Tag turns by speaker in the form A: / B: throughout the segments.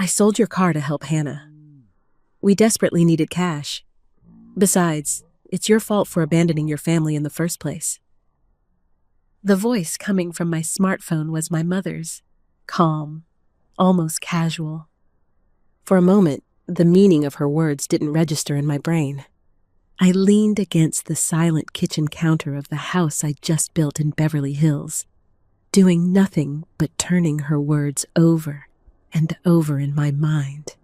A: I sold your car to help Hannah. We desperately needed cash. Besides, it's your fault for abandoning your family in the first place. The voice coming from my smartphone was my mother's, calm, almost casual. For a moment, the meaning of her words didn't register in my brain. I leaned against the silent kitchen counter of the house I just built in Beverly Hills, doing nothing but turning her words over and over in my mind.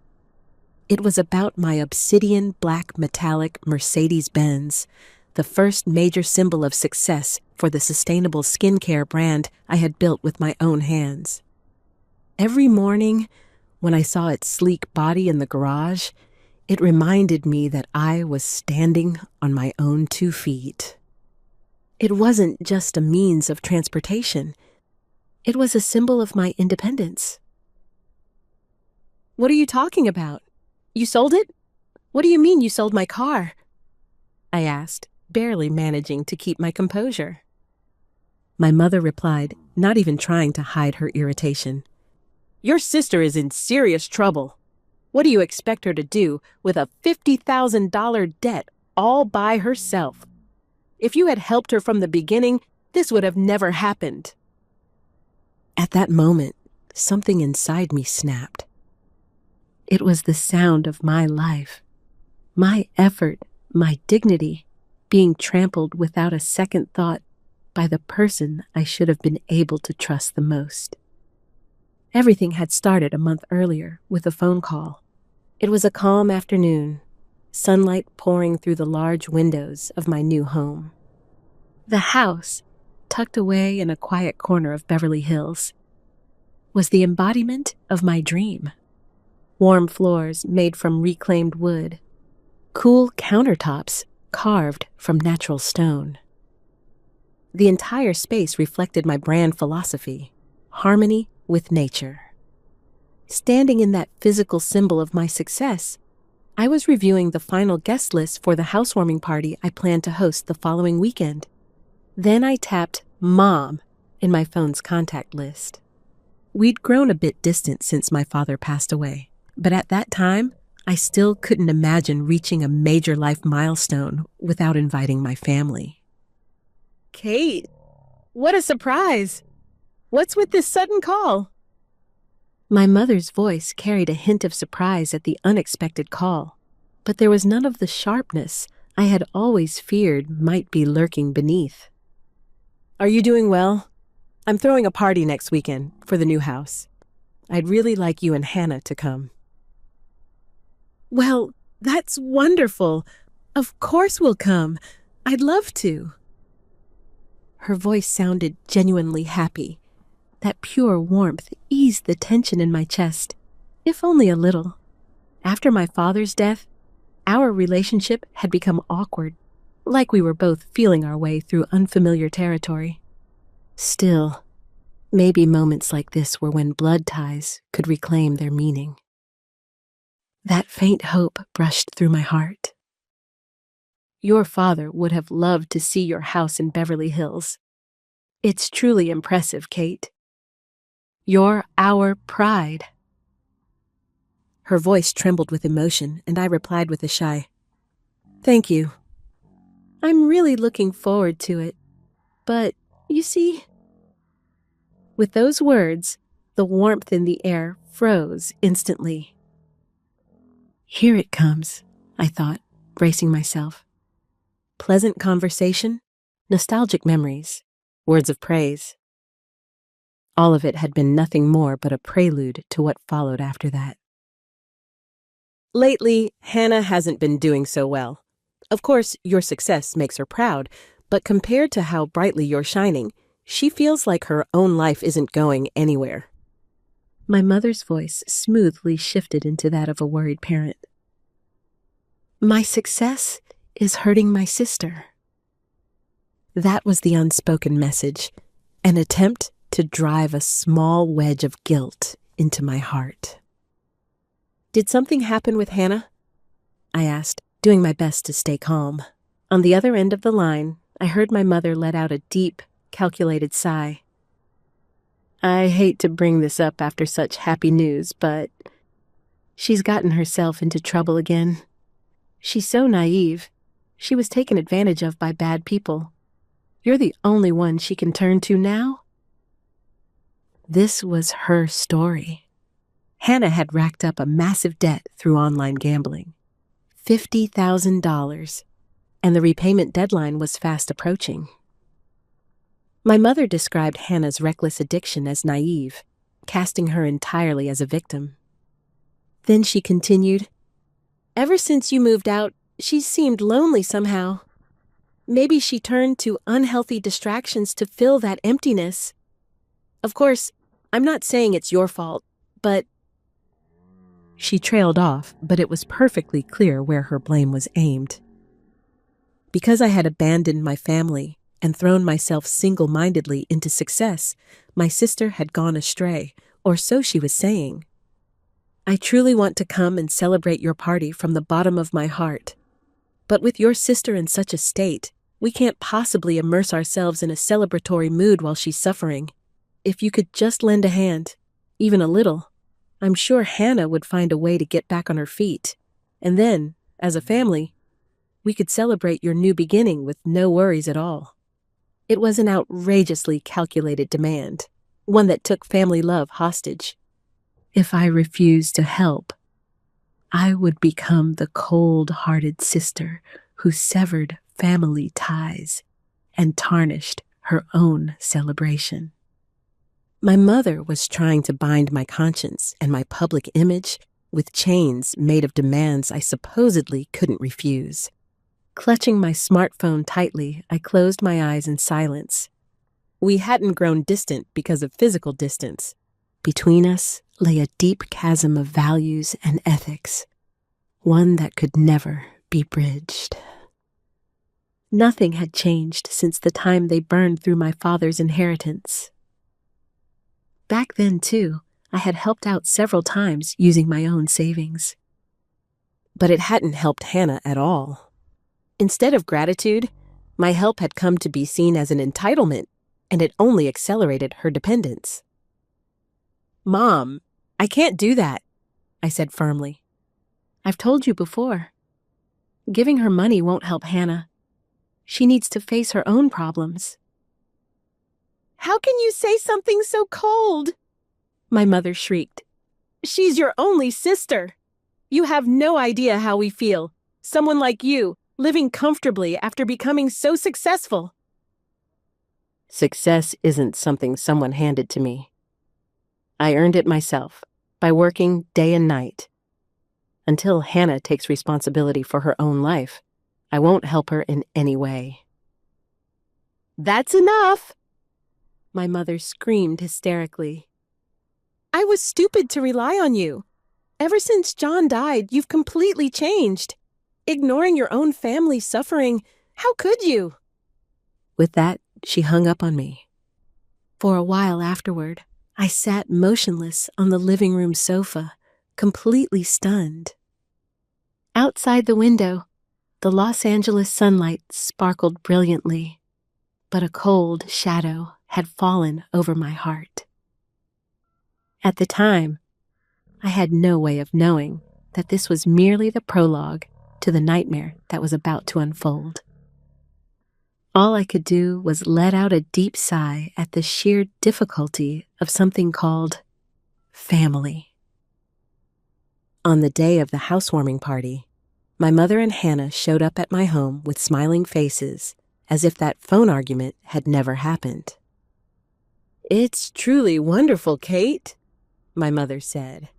A: It was about my obsidian black metallic Mercedes Benz, the first major symbol of success for the sustainable skincare brand I had built with my own hands. Every morning, when I saw its sleek body in the garage, it reminded me that I was standing on my own 2 feet. It wasn't just a means of transportation. It was a symbol of my independence. What are you talking about? You sold it? What do you mean you sold my car? I asked, barely managing to keep my composure. My mother replied, not even trying to hide her irritation. Your sister is in serious trouble. What do you expect her to do with a $50,000 debt all by herself? If you had helped her from the beginning, this would have never happened. At that moment, something inside me snapped. It was the sound of my life, my effort, my dignity, being trampled without a second thought by the person I should have been able to trust the most. Everything had started a month earlier with a phone call. It was a calm afternoon, sunlight pouring through the large windows of my new home. The house, tucked away in a quiet corner of Beverly Hills, was the embodiment of my dream. Warm floors made from reclaimed wood, cool countertops carved from natural stone. The entire space reflected my brand philosophy, harmony with nature. Standing in that physical symbol of my success, I was reviewing the final guest list for the housewarming party I planned to host the following weekend. Then I tapped Mom in my phone's contact list. We'd grown a bit distant since my father passed away, but at that time, I still couldn't imagine reaching a major life milestone without inviting my family. Kate, what a surprise! What's with this sudden call? My mother's voice carried a hint of surprise at the unexpected call, but there was none of the sharpness I had always feared might be lurking beneath. Are you doing well? I'm throwing a party next weekend for the new house. I'd really like you and Hannah to come. Well, that's wonderful. Of course we'll come. I'd love to. Her voice sounded genuinely happy. That pure warmth eased the tension in my chest, if only a little. After my father's death, our relationship had become awkward, like we were both feeling our way through unfamiliar territory. Still, maybe moments like this were when blood ties could reclaim their meaning. That faint hope brushed through my heart. Your father would have loved to see your house in Beverly Hills. It's truly impressive, Kate. You're our pride. Her voice trembled with emotion, and I replied with a shy, "Thank you. I'm really looking forward to it. But, you see..." With those words, the warmth in the air froze instantly. Here it comes, I thought, bracing myself. Pleasant conversation, nostalgic memories, words of praise. All of it had been nothing more but a prelude to what followed after that. Lately, Hannah hasn't been doing so well. Of course, your success makes her proud, but compared to how brightly you're shining, she feels like her own life isn't going anywhere. My mother's voice smoothly shifted into that of a worried parent. My success is hurting my sister. That was the unspoken message, an attempt to drive a small wedge of guilt into my heart. Did something happen with Hannah? I asked, doing my best to stay calm. On the other end of the line, I heard my mother let out a deep, calculated sigh. I hate to bring this up after such happy news, but She's gotten herself into trouble again. She's so naive. She was taken advantage of by bad people. You're the only one she can turn to now." This was her story. Hannah had racked up a massive debt through online gambling. $50,000, and the repayment deadline was fast approaching. My mother described Hannah's reckless addiction as naive, casting her entirely as a victim. Then she continued, "Ever since you moved out, she's seemed lonely somehow. Maybe she turned to unhealthy distractions to fill that emptiness. Of course, I'm not saying it's your fault, but—" She trailed off, but it was perfectly clear where her blame was aimed. Because I had abandoned my family and thrown myself single-mindedly into success, my sister had gone astray, or so she was saying. "I truly want to come and celebrate your party from the bottom of my heart. But with your sister in such a state, we can't possibly immerse ourselves in a celebratory mood while she's suffering. If you could just lend a hand, even a little, I'm sure Hannah would find a way to get back on her feet. And then, as a family, we could celebrate your new beginning with no worries at all." It was an outrageously calculated demand, one that took family love hostage. If I refused to help, I would become the cold-hearted sister who severed family ties and tarnished her own celebration. My mother was trying to bind my conscience and my public image with chains made of demands I supposedly couldn't refuse. Clutching my smartphone tightly, I closed my eyes in silence. We hadn't grown distant because of physical distance. Between us lay a deep chasm of values and ethics, one that could never be bridged. Nothing had changed since the time they burned through my father's inheritance. Back then, too, I had helped out several times using my own savings. But it hadn't helped Hannah at all. Instead of gratitude, my help had come to be seen as an entitlement, and it only accelerated her dependence. "Mom, I can't do that," I said firmly. "I've told you before. Giving her money won't help Hannah. She needs to face her own problems." "How can you say something so cold?" my mother shrieked. "She's your only sister. You have no idea how we feel. Someone like you, living comfortably after becoming so successful." Success isn't something someone handed to me. I earned it myself by working day and night. Until Hannah takes responsibility for her own life, I won't help her in any way. "That's enough!" my mother screamed hysterically. "I was stupid to rely on you. Ever since John died, you've completely changed. Ignoring your own family's suffering, how could you?" With that, she hung up on me. For a while afterward, I sat motionless on the living room sofa, completely stunned. Outside the window, the Los Angeles sunlight sparkled brilliantly, but a cold shadow had fallen over my heart. At the time, I had no way of knowing that this was merely the prologue to the nightmare that was about to unfold. All I could do was let out a deep sigh at the sheer difficulty of something called family. On the day of the housewarming party, my mother and Hannah showed up at my home with smiling faces, as if that phone argument had never happened. "It's truly wonderful, Kate," my mother said,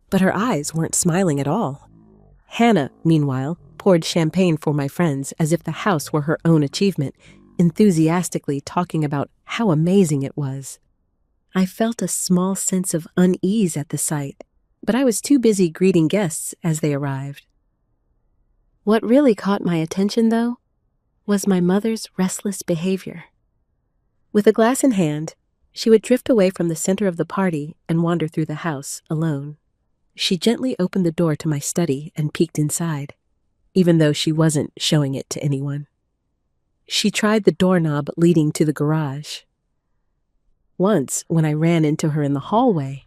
A: but her eyes weren't smiling at all. Hannah, meanwhile, poured champagne for my friends as if the house were her own achievement, enthusiastically talking about how amazing it was. I felt a small sense of unease at the sight, but I was too busy greeting guests as they arrived. What really caught my attention, though, was my mother's restless behavior. With a glass in hand, she would drift away from the center of the party and wander through the house alone. She gently opened the door to my study and peeked inside, even though she wasn't showing it to anyone. She tried the doorknob leading to the garage. Once, when I ran into her in the hallway,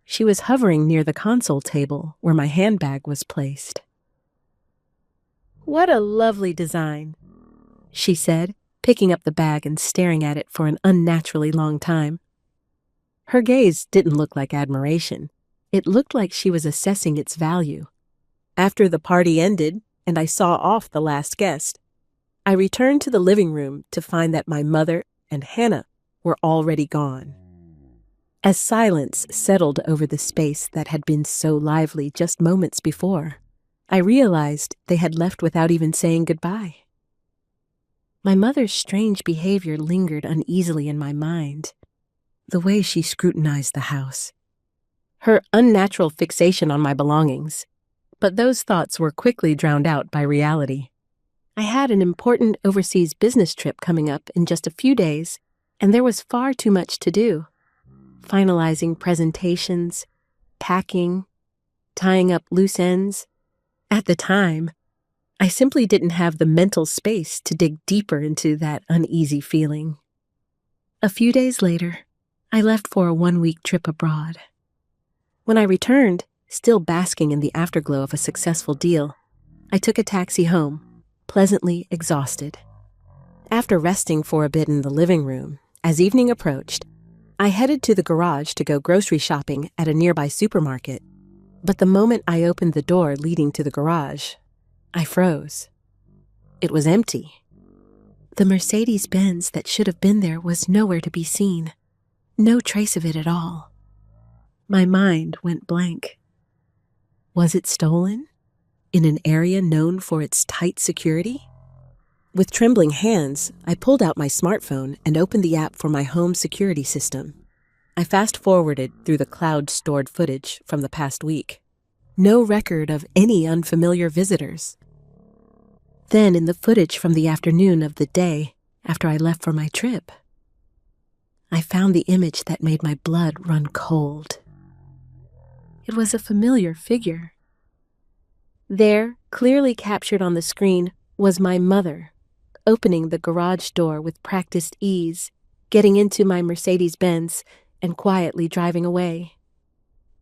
A: She was hovering near the console table where my handbag was placed. "What a lovely design," she said, picking up the bag and staring at it for an unnaturally long time. Her gaze didn't look like admiration. It looked like she was assessing its value. After the party ended and I saw off the last guest, I returned to the living room to find that my mother and Hannah were already gone. As silence settled over the space that had been so lively just moments before, I realized they had left without even saying goodbye. My mother's strange behavior lingered uneasily in my mind. The way she scrutinized the house, her unnatural fixation on my belongings, but those thoughts were quickly drowned out by reality. I had an important overseas business trip coming up in just a few days, and there was far too much to do. Finalizing presentations, packing, tying up loose ends. At the time, I simply didn't have the mental space to dig deeper into that uneasy feeling. A few days later, I left for a 1-week trip abroad. When I returned, still basking in the afterglow of a successful deal, I took a taxi home, pleasantly exhausted. After resting for a bit in the living room, as evening approached, I headed to the garage to go grocery shopping at a nearby supermarket. But the moment I opened the door leading to the garage, I froze. It was empty. The Mercedes Benz that should have been there was nowhere to be seen. No trace of it at all. My mind went blank. Was it stolen? In an area known for its tight security? With trembling hands, I pulled out my smartphone and opened the app for my home security system. I fast-forwarded through the cloud-stored footage from the past week. No record of any unfamiliar visitors. Then, in the footage from the afternoon of the day after I left for my trip, I found the image that made my blood run cold. It was a familiar figure. There, clearly captured on the screen, was my mother, opening the garage door with practiced ease, getting into my Mercedes Benz, and quietly driving away.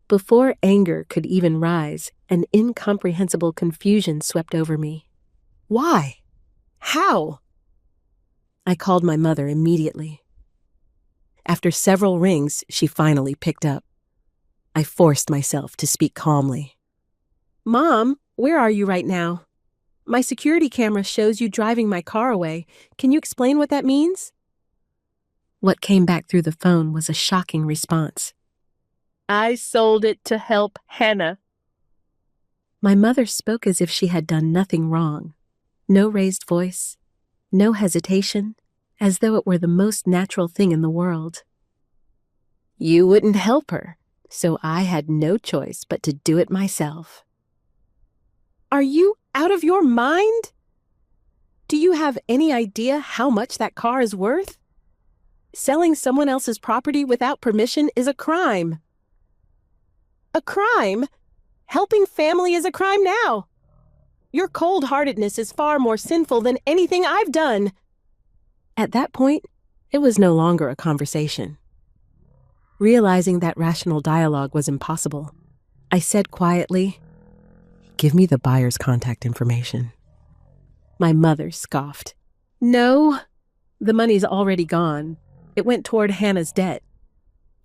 A: Before anger could even rise, an incomprehensible confusion swept over me. Why? How? I called my mother immediately. After several rings, she finally picked up. I forced myself to speak calmly. "Mom, where are you right now? My security camera shows you driving my car away. Can you explain what that means?" What came back through the phone was a shocking response. "I sold it to help Hannah." My mother spoke as if she had done nothing wrong. No raised voice, no hesitation, as though it were the most natural thing in the world. "You wouldn't help her, so I had no choice but to do it myself." "Are you out of your mind? Do you have any idea how much that car is worth? Selling someone else's property without permission is a crime." "A crime? Helping family is a crime now. Your cold-heartedness is far more sinful than anything I've done." At that point, it was no longer a conversation. Realizing that rational dialogue was impossible, I said quietly, "Give me the buyer's contact information." My mother scoffed. "No, the money's already gone. It went toward Hannah's debt.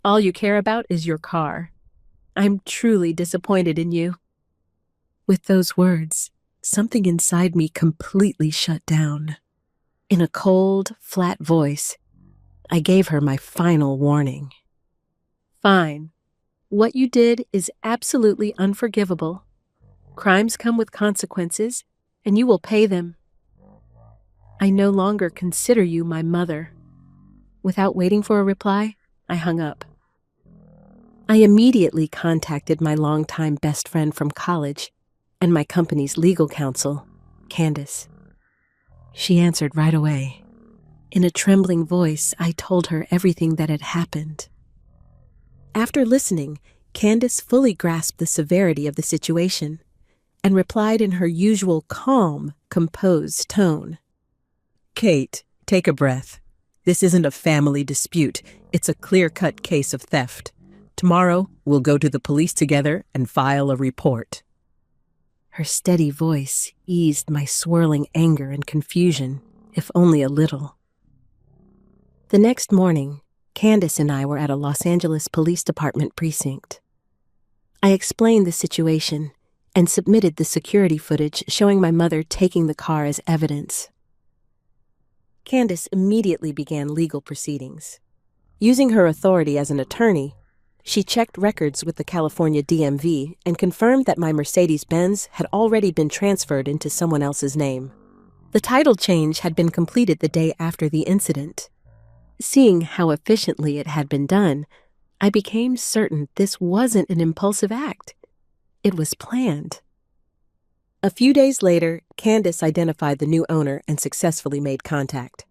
A: All you care about is your car. I'm truly disappointed in you." With those words, something inside me completely shut down. In a cold, flat voice, I gave her my final warning. "Fine. What you did is absolutely unforgivable. Crimes come with consequences, and you will pay them. I no longer consider you my mother." Without waiting for a reply, I hung up. I immediately contacted my longtime best friend from college and my company's legal counsel, Candace. She answered right away. In a trembling voice, I told her everything that had happened. After listening, Candace fully grasped the severity of the situation and replied in her usual calm, composed tone. "Kate, take a breath. This isn't a family dispute. It's a clear-cut case of theft. Tomorrow, we'll go to the police together and file a report. Her steady voice eased my swirling anger and confusion, if only a little. The next morning, Candace and I were at a Los Angeles Police Department precinct. I explained the situation and submitted the security footage showing my mother taking the car as evidence. Candace immediately began legal proceedings. Using her authority as an attorney, she checked records with the California DMV and confirmed that my Mercedes Benz had already been transferred into someone else's name. The title change had been completed the day after the incident. Seeing how efficiently it had been done, I became certain this wasn't an impulsive act. It was planned. A few days later, Candace identified the new owner and successfully made contact.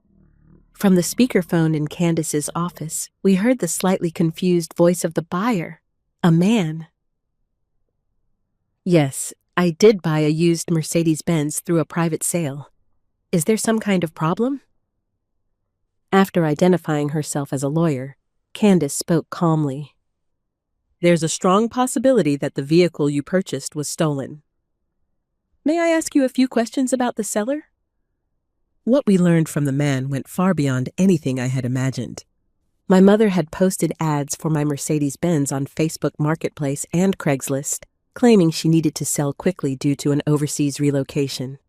A: From the speakerphone in Candace's office, we heard the slightly confused voice of the buyer, a man. Yes, I did buy a used Mercedes Benz through a private sale. Is there some kind of problem? After identifying herself as a lawyer, Candace spoke calmly. There's a strong possibility that the vehicle you purchased was stolen. May I ask you a few questions about the seller? What we learned from the man went far beyond anything I had imagined. My mother had posted ads for my Mercedes Benz on Facebook Marketplace and Craigslist, claiming she needed to sell quickly due to an overseas relocation.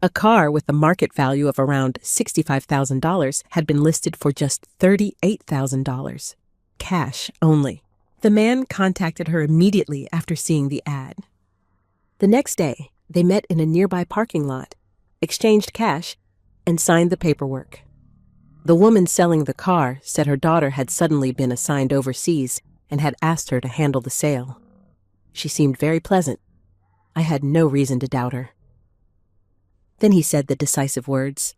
A: A car with a market value of around $65,000 had been listed for just $38,000, cash only. The man contacted her immediately after seeing the ad. The next day, they met in a nearby parking lot, exchanged cash, and signed the paperwork. The woman selling the car said her daughter had suddenly been assigned overseas and had asked her to handle the sale. She seemed very pleasant. I had no reason to doubt her. Then he said the decisive words.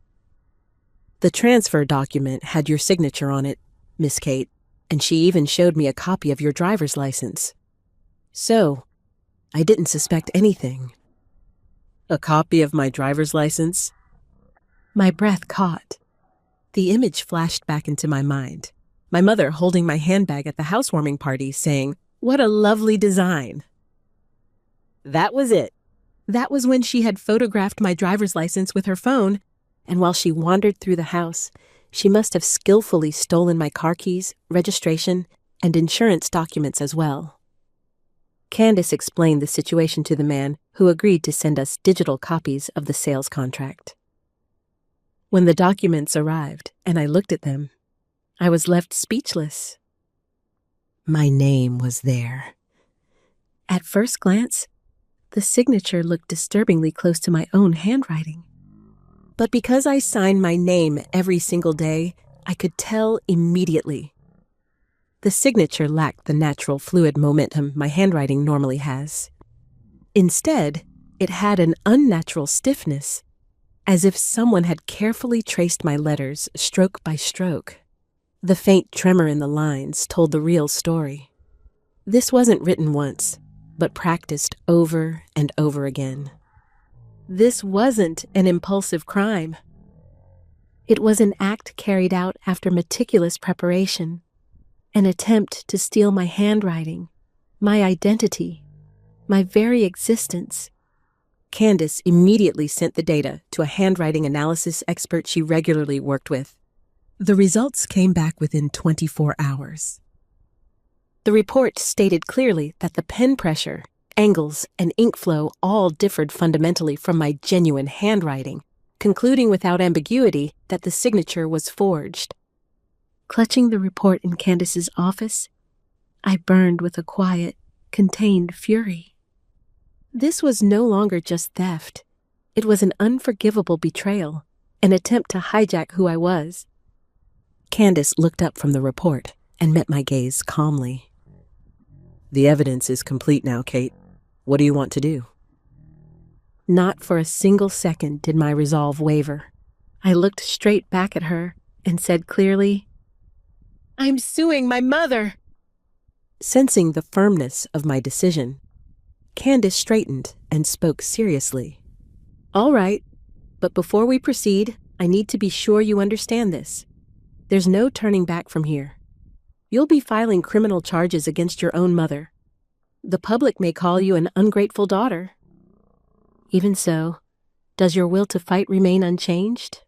A: The transfer document had your signature on it, Miss Kate, and she even showed me a copy of your driver's license. So, I didn't suspect anything. A copy of my driver's license? My breath caught. The image flashed back into my mind. My mother holding my handbag at the housewarming party saying, "What a lovely design." That was it. That was when she had photographed my driver's license with her phone, and while she wandered through the house, she must have skillfully stolen my car keys, registration, and insurance documents as well. Candace explained the situation to the man, who agreed to send us digital copies of the sales contract. When the documents arrived and I looked at them, I was left speechless. My name was there. At first glance, the signature looked disturbingly close to my own handwriting. But because I signed my name every single day, I could tell immediately. The signature lacked the natural fluid momentum my handwriting normally has. Instead, it had an unnatural stiffness, as if someone had carefully traced my letters stroke by stroke. The faint tremor in the lines told the real story. This wasn't written once, but practiced over and over again. This wasn't an impulsive crime. It was an act carried out after meticulous preparation, an attempt to steal my handwriting, my identity, my very existence. Candace immediately sent the data to a handwriting analysis expert she regularly worked with. The results came back within 24 hours. The report stated clearly that the pen pressure, angles, and ink flow all differed fundamentally from my genuine handwriting, concluding without ambiguity that the signature was forged. Clutching the report in Candace's office, I burned with a quiet, contained fury. This was no longer just theft. It was an unforgivable betrayal, an attempt to hijack who I was. Candace looked up from the report and met my gaze calmly. The evidence is complete now, Kate. What do you want to do? Not for a single second did my resolve waver. I looked straight back at her and said clearly, "I'm suing my mother." Sensing the firmness of my decision, Candace straightened and spoke seriously. All right, but before we proceed, I need to be sure you understand this. There's no turning back from here. You'll be filing criminal charges against your own mother. The public may call you an ungrateful daughter. Even so, does your will to fight remain unchanged?"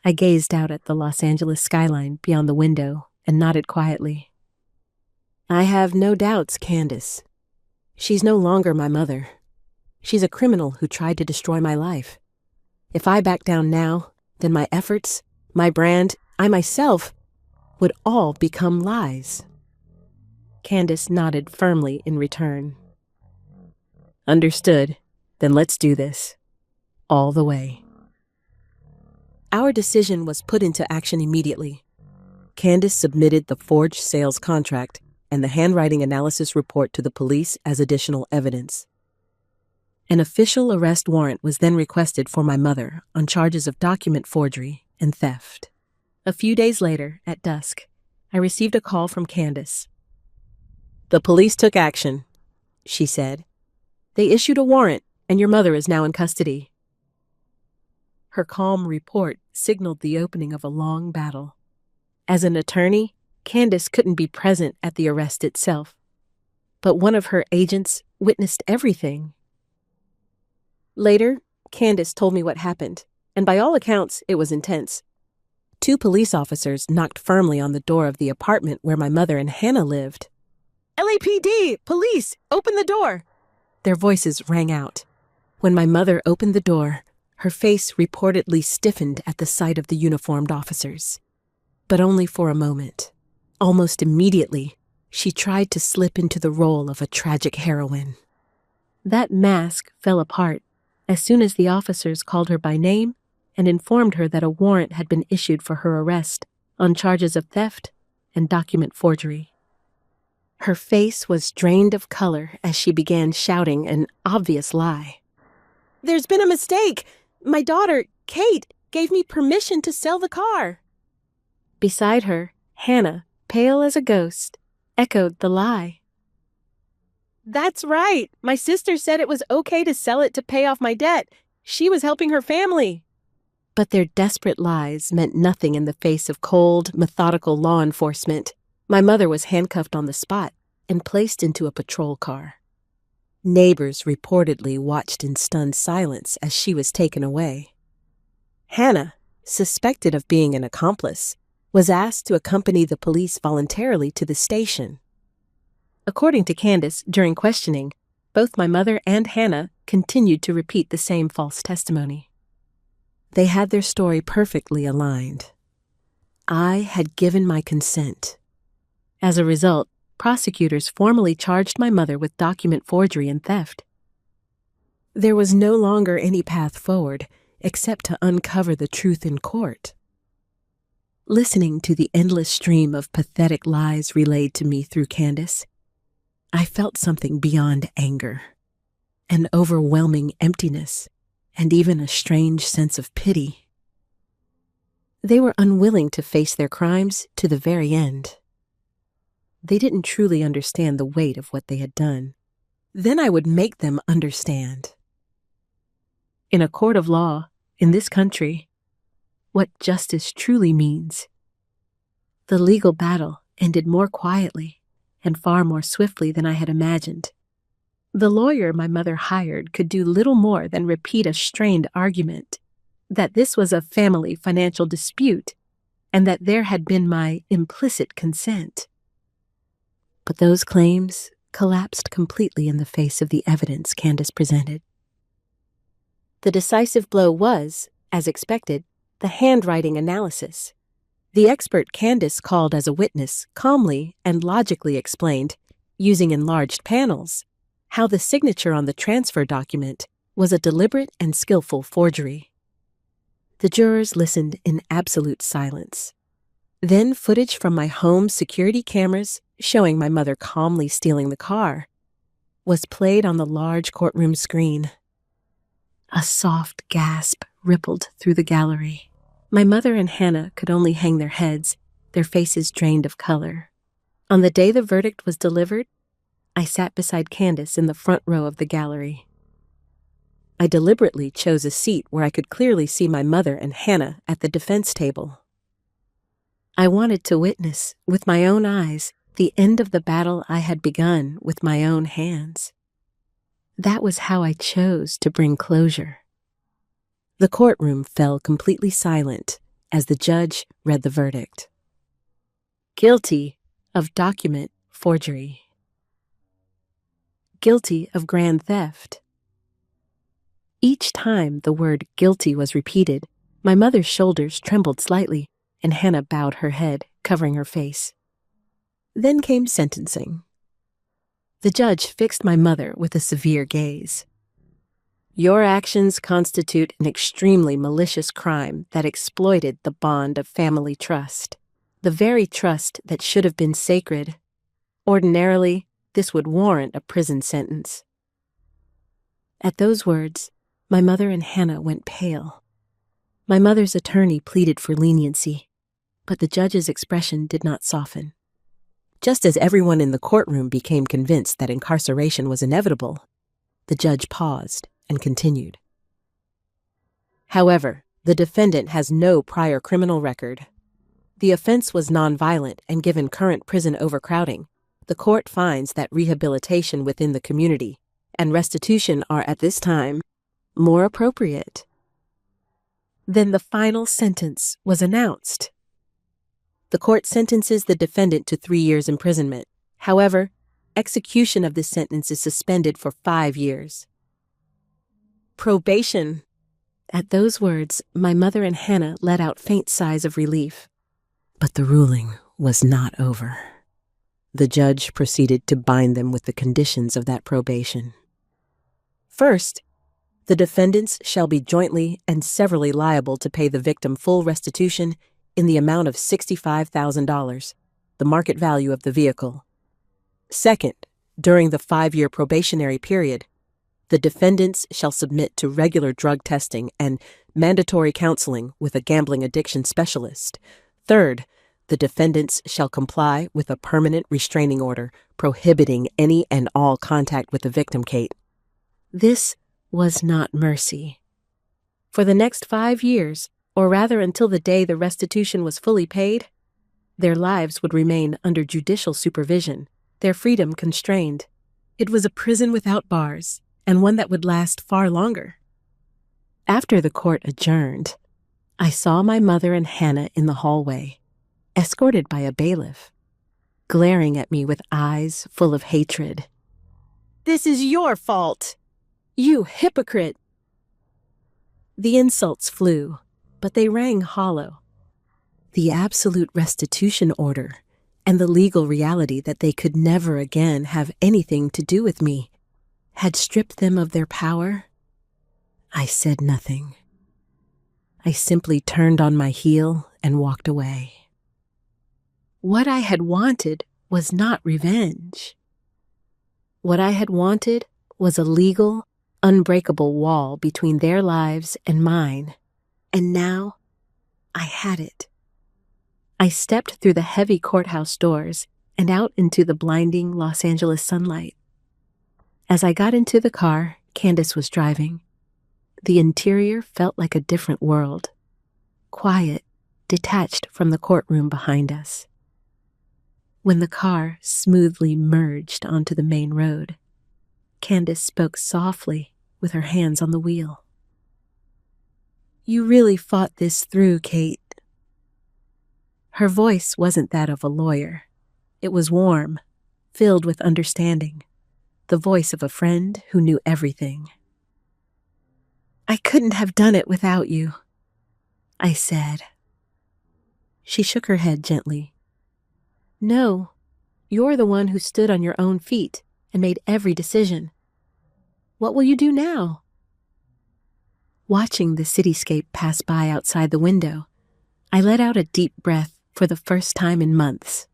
A: I gazed out at the Los Angeles skyline beyond the window and nodded quietly. "I have no doubts, Candace. She's no longer my mother. She's a criminal who tried to destroy my life. If I back down now, then my efforts, my brand, I myself, would all become lies." Candace nodded firmly in return. "Understood. Then let's do this. All the way." Our decision was put into action immediately. Candace submitted the forged sales contract and the handwriting analysis report to the police as additional evidence. An official arrest warrant was then requested for my mother on charges of document forgery and theft. A few days later, at dusk, I received a call from Candace. "The police took action," she said. "They issued a warrant, and your mother is now in custody." Her calm report signaled the opening of a long battle. As an attorney, Candace couldn't be present at the arrest itself, but one of her agents witnessed everything. Later, Candace told me what happened, and by all accounts, it was intense. 2 police officers knocked firmly on the door of the apartment where my mother and Hannah lived. "LAPD! Police! Open the door!" Their voices rang out. When my mother opened the door, her face reportedly stiffened at the sight of the uniformed officers. But only for a moment. Almost immediately, she tried to slip into the role of a tragic heroine. That mask fell apart as soon as the officers called her by name and informed her that a warrant had been issued for her arrest on charges of theft and document forgery. Her face was drained of color as she began shouting an obvious lie. "There's been a mistake! My daughter, Kate, gave me permission to sell the car." Beside her, Hannah, pale as a ghost, echoed the lie. "That's right. My sister said it was okay to sell it to pay off my debt. She was helping her family." But their desperate lies meant nothing in the face of cold, methodical law enforcement. My mother was handcuffed on the spot and placed into a patrol car. Neighbors reportedly watched in stunned silence as she was taken away. Hannah, suspected of being an accomplice, was asked to accompany the police voluntarily to the station. According to Candace, during questioning, both my mother and Hannah continued to repeat the same false testimony. They had their story perfectly aligned. I had given my consent. As a result, prosecutors formally charged my mother with document forgery and theft. There was no longer any path forward except to uncover the truth in court. Listening to the endless stream of pathetic lies relayed to me through Candace, I felt something beyond anger, an overwhelming emptiness, and even a strange sense of pity. They were unwilling to face their crimes to the very end. They didn't truly understand the weight of what they had done. Then I would make them understand. In a court of law, in this country, what justice truly means. The legal battle ended more quietly and far more swiftly than I had imagined. The lawyer my mother hired could do little more than repeat a strained argument that this was a family financial dispute and that there had been my implicit consent. But those claims collapsed completely in the face of the evidence Candace presented. The decisive blow was, as expected, the handwriting analysis. The expert Candace called as a witness calmly and logically explained, using enlarged panels, how the signature on the transfer document was a deliberate and skillful forgery. The jurors listened in absolute silence. Then footage from my home's security cameras showing my mother calmly stealing the car was played on the large courtroom screen. A soft gasp rippled through the gallery. My mother and Hannah could only hang their heads, their faces drained of color. On the day the verdict was delivered, I sat beside Candace in the front row of the gallery. I deliberately chose a seat where I could clearly see my mother and Hannah at the defense table. I wanted to witness, with my own eyes, the end of the battle I had begun with my own hands. That was how I chose to bring closure. The courtroom fell completely silent as the judge read the verdict. Guilty of document forgery. Guilty of grand theft. Each time the word guilty was repeated, my mother's shoulders trembled slightly, and Hannah bowed her head, covering her face. Then came sentencing. The judge fixed my mother with a severe gaze. Your actions constitute an extremely malicious crime that exploited the bond of family trust, the very trust that should have been sacred. Ordinarily, this would warrant a prison sentence. At those words, my mother and Hannah went pale. My mother's attorney pleaded for leniency, but the judge's expression did not soften. Just as everyone in the courtroom became convinced that incarceration was inevitable, the judge paused and continued. However, the defendant has no prior criminal record. The offense was nonviolent, and given current prison overcrowding, the court finds that rehabilitation within the community and restitution are at this time more appropriate. Then the final sentence was announced. The court sentences the defendant to 3 years imprisonment. However, execution of this sentence is suspended for 5 years. Probation. At those words, my mother and Hannah let out faint sighs of relief. But the ruling was not over. The judge proceeded to bind them with the conditions of that probation. First, the defendants shall be jointly and severally liable to pay the victim full restitution in the amount of $65,000, the market value of the vehicle. Second, during the 5-year probationary period, the defendants shall submit to regular drug testing and mandatory counseling with a gambling addiction specialist. Third, the defendants shall comply with a permanent restraining order prohibiting any and all contact with the victim, Kate. This was not mercy. For the next 5 years, or rather until the day the restitution was fully paid, their lives would remain under judicial supervision, their freedom constrained. It was a prison without bars, and one that would last far longer. After the court adjourned, I saw my mother and Hannah in the hallway, escorted by a bailiff, glaring at me with eyes full of hatred. "This is your fault! You hypocrite!" The insults flew, but they rang hollow. The absolute restitution order and the legal reality that they could never again have anything to do with me had stripped them of their power. I said nothing. I simply turned on my heel and walked away. What I had wanted was not revenge. What I had wanted was a legal, unbreakable wall between their lives and mine, and now I had it. I stepped through the heavy courthouse doors and out into the blinding Los Angeles sunlight. As I got into the car Candace was driving, the interior felt like a different world, quiet, detached from the courtroom behind us. When the car smoothly merged onto the main road, Candace spoke softly with her hands on the wheel. "You really fought this through, Kate." Her voice wasn't that of a lawyer. It was warm, filled with understanding, the voice of a friend who knew everything. "I couldn't have done it without you," I said. She shook her head gently. "No, you're the one who stood on your own feet and made every decision. What will you do now?" Watching the cityscape pass by outside the window, I let out a deep breath for the first time in months.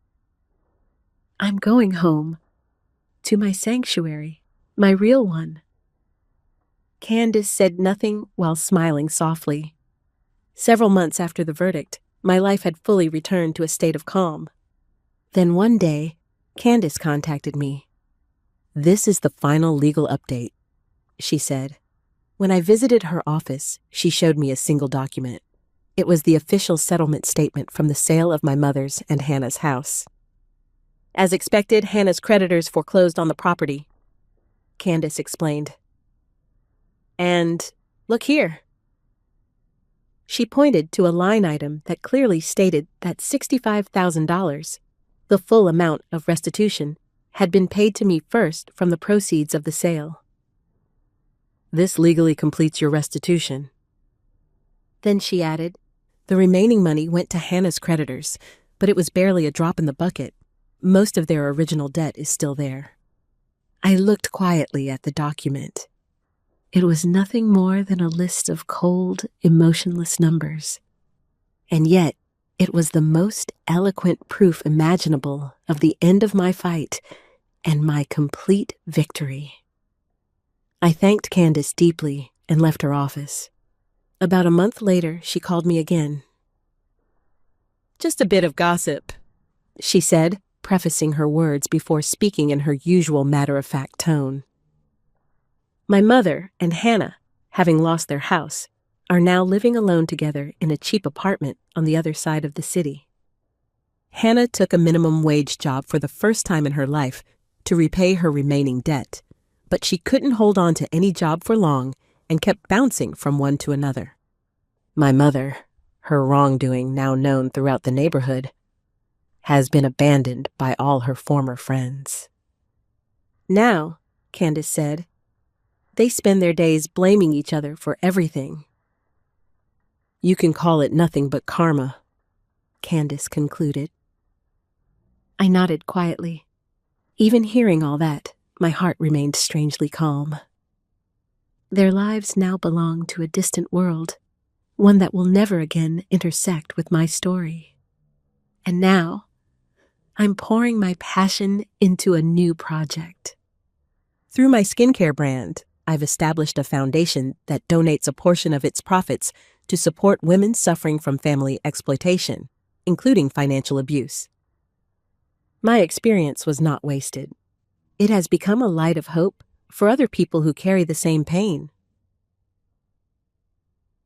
A: I'm going home, to my sanctuary, my real one. Candace said nothing while smiling softly. Several months after the verdict, my life had fully returned to a state of calm. Then one day, Candace contacted me. "This is the final legal update," she said. When I visited her office, she showed me a single document. It was the official settlement statement from the sale of my mother's and Hannah's house. As expected, Hannah's creditors foreclosed on the property, Candace explained. And look here. She pointed to a line item that clearly stated that $65,000, the full amount of restitution, had been paid to me first from the proceeds of the sale. This legally completes your restitution. Then she added, the remaining money went to Hannah's creditors, but it was barely a drop in the bucket. Most of their original debt is still there. I looked quietly at the document. It was nothing more than a list of cold, emotionless numbers. And yet, it was the most eloquent proof imaginable of the end of my fight and my complete victory. I thanked Candace deeply and left her office. About a month later, she called me again. Just a bit of gossip, she said, prefacing her words before speaking in her usual matter-of-fact tone. My mother and Hannah, having lost their house, are now living alone together in a cheap apartment on the other side of the city. Hannah took a minimum wage job for the first time in her life to repay her remaining debt, but she couldn't hold on to any job for long and kept bouncing from one to another. My mother, her wrongdoing now known throughout the neighborhood, has been abandoned by all her former friends. Now, Candace said, they spend their days blaming each other for everything. You can call it nothing but karma, Candace concluded. I nodded quietly. Even hearing all that, my heart remained strangely calm. Their lives now belong to a distant world, one that will never again intersect with my story. And now, I'm pouring my passion into a new project. Through my skincare brand, I've established a foundation that donates a portion of its profits to support women suffering from family exploitation, including financial abuse. My experience was not wasted. It has become a light of hope for other people who carry the same pain.